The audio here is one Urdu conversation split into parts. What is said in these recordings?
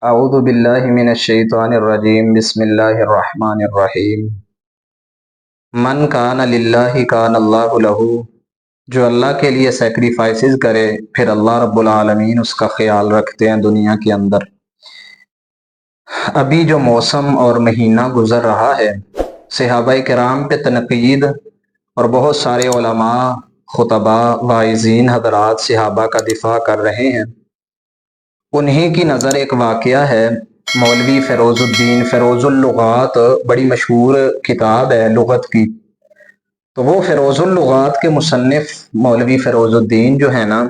اعوذ باللہ من الشیطان الرجیم بسم اللہ الرحمن الرحیم من کان للہ کان اللہ لہ، جو اللہ کے لیے سیکریفائسز کرے پھر اللہ رب العالمین اس کا خیال رکھتے ہیں دنیا کے اندر۔ ابھی جو موسم اور مہینہ گزر رہا ہے، صحابہ کرام پہ تنقید اور بہت سارے علماء، خطباء، واعظین حضرات صحابہ کا دفاع کر رہے ہیں۔ انہی کی نظر ایک واقعہ ہے، مولوی فیروز الدین، فیروز اللغات بڑی مشہور کتاب ہے لغت کی، تو وہ فیروز اللغات کے مصنف مولوی فیروز الدین جو ہے نا،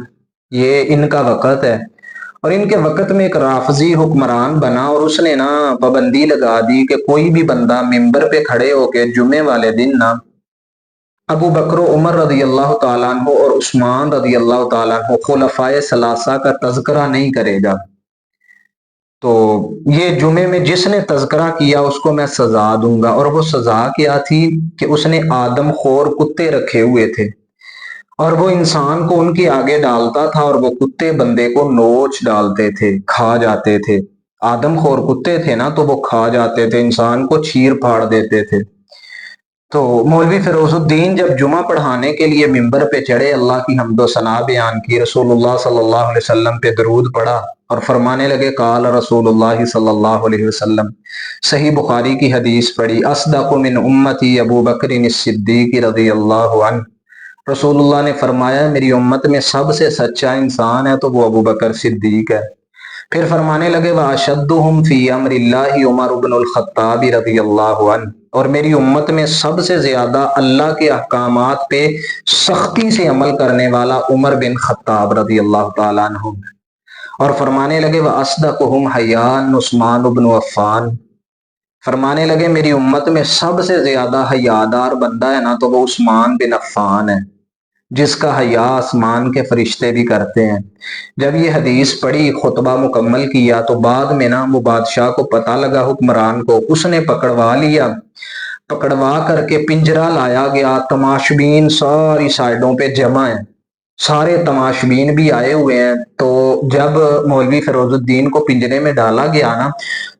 یہ ان کا وقت ہے، اور ان کے وقت میں ایک رافضی حکمران بنا اور اس نے نا پابندی لگا دی کہ کوئی بھی بندہ ممبر پہ کھڑے ہو کے جمعے والے دن نا ابو بکر و عمر رضی اللہ تعالیٰ عنہ اور عثمان رضی اللہ تعالیٰ عنہ خلفائے ثلاثہ کا تذکرہ نہیں کرے گا۔ تو یہ جمعے میں جس نے تذکرہ کیا اس کو میں سزا دوں گا، اور وہ سزا کیا تھی کہ اس نے آدم خور کتے رکھے ہوئے تھے، اور وہ انسان کو ان کے آگے ڈالتا تھا اور وہ کتے بندے کو نوچ ڈالتے تھے، کھا جاتے تھے۔ آدم خور کتے تھے نا، تو وہ کھا جاتے تھے، انسان کو چیر پھاڑ دیتے تھے۔ تو مولوی فیروز الدین جب جمعہ پڑھانے کے لیے ممبر پہ چڑھے، اللہ کی حمد و ثنا بیان کی، رسول اللہ صلی اللہ علیہ وسلم پہ درود پڑھا اور فرمانے لگے قال رسول اللہ صلی اللہ علیہ وسلم، صحیح بخاری کی حدیث پڑھی، اصدق من امتی ابو بکر الصدیق رضی اللہ عنہ، رسول اللہ نے فرمایا میری امت میں سب سے سچا انسان ہے تو وہ ابو بکر صدیق ہے۔ پھر فرمانے لگے وَأَشَدُّهُمْ فِي أَمْرِ اللَّهِ عمر بن الخطاب رضی اللہ عنہ، اور میری امت میں سب سے زیادہ اللہ کے احکامات پہ سختی سے عمل کرنے والا عمر بن خطاب رضی اللہ تعالیٰ عنہ۔ اور فرمانے لگے وَأَصْدَقُهُمْ حَيَّاءً عثمان بن عفان، فرمانے لگے میری امت میں سب سے زیادہ حیادار بندہ ہے نا تو وہ عثمان بن عفان ہے، جس کا حیا آسمان کے فرشتے بھی کرتے ہیں۔ جب یہ حدیث پڑھی، خطبہ مکمل کیا، تو بعد میں نا وہ بادشاہ کو پتہ لگا، حکمران کو، اس نے پکڑوا لیا، پکڑوا کر کے پنجرہ لایا گیا، تماشبین ساری سائڈوں پہ جمع ہیں، سارے تماشبین بھی آئے ہوئے ہیں۔ تو جب مولوی فیروز الدین کو پنجرے میں ڈالا گیا نا،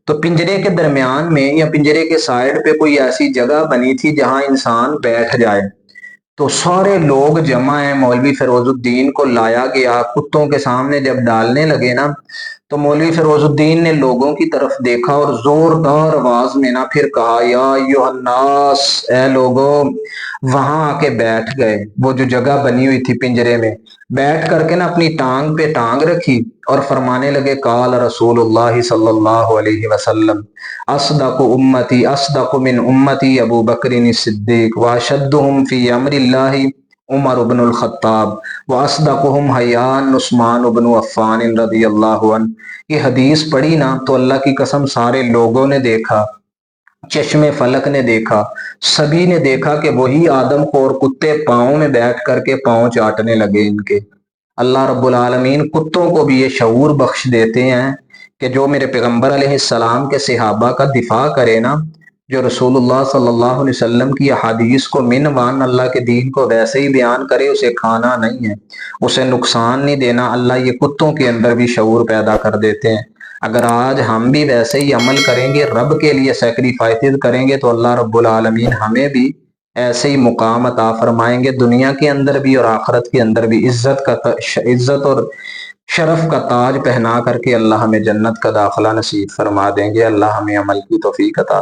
تو پنجرے کے درمیان میں یا پنجرے کے سائڈ پہ کوئی ایسی جگہ بنی تھی جہاں انسان بیٹھ جائے، تو سارے لوگ جمع ہیں، مولوی فیروز الدین کو لایا گیا، کتوں کے سامنے جب ڈالنے لگے نا، تو مولوی فیروز الدین نے لوگوں کی طرف دیکھا اور زوردار آواز میں نا پھر کہا یا ایھا الناس، اے لوگو، وہاں آ کے بیٹھ گئے، وہ جو جگہ بنی ہوئی تھی پنجرے میں، بیٹھ کر کے نا اپنی ٹانگ پہ ٹانگ رکھی اور فرمانے لگے قال رسول اللہ صلی اللہ علیہ وسلم اصدق امتی، اصدق من امتی ابو بکر صدیق، واشدہم فی امر اللہ عمر بن الخطاب، واصدقہم حیاء عثمان بن عفان رضی اللہ عنہ۔ یہ حدیث پڑھی نا تو اللہ کی قسم سارے لوگوں نے دیکھا، چشم فلک نے دیکھا، سبھی نے دیکھا کہ وہی آدم خور کتے پاؤں میں بیٹھ کر کے پاؤں چاٹنے لگے ان کے۔ اللہ رب العالمین کتوں کو بھی یہ شعور بخش دیتے ہیں کہ جو میرے پیغمبر علیہ السلام کے صحابہ کا دفاع کرے نا، جو رسول اللہ صلی اللہ علیہ وسلم کی احادیث کو من وان اللہ کے دین کو ویسے ہی بیان کرے، اسے کھانا نہیں ہے، اسے نقصان نہیں دینا، اللہ یہ کتوں کے اندر بھی شعور پیدا کر دیتے ہیں۔ اگر آج ہم بھی ویسے ہی عمل کریں گے، رب کے لیے سیکریفائسز کریں گے، تو اللہ رب العالمین ہمیں بھی ایسے ہی مقام عطا فرمائیں گے، دنیا کے اندر بھی اور آخرت کے اندر بھی عزت اور شرف کا تاج پہنا کر کے اللہ ہمیں جنت کا داخلہ نصیب فرما دیں گے۔ اللہ ہمیں عمل کی توفیق عطا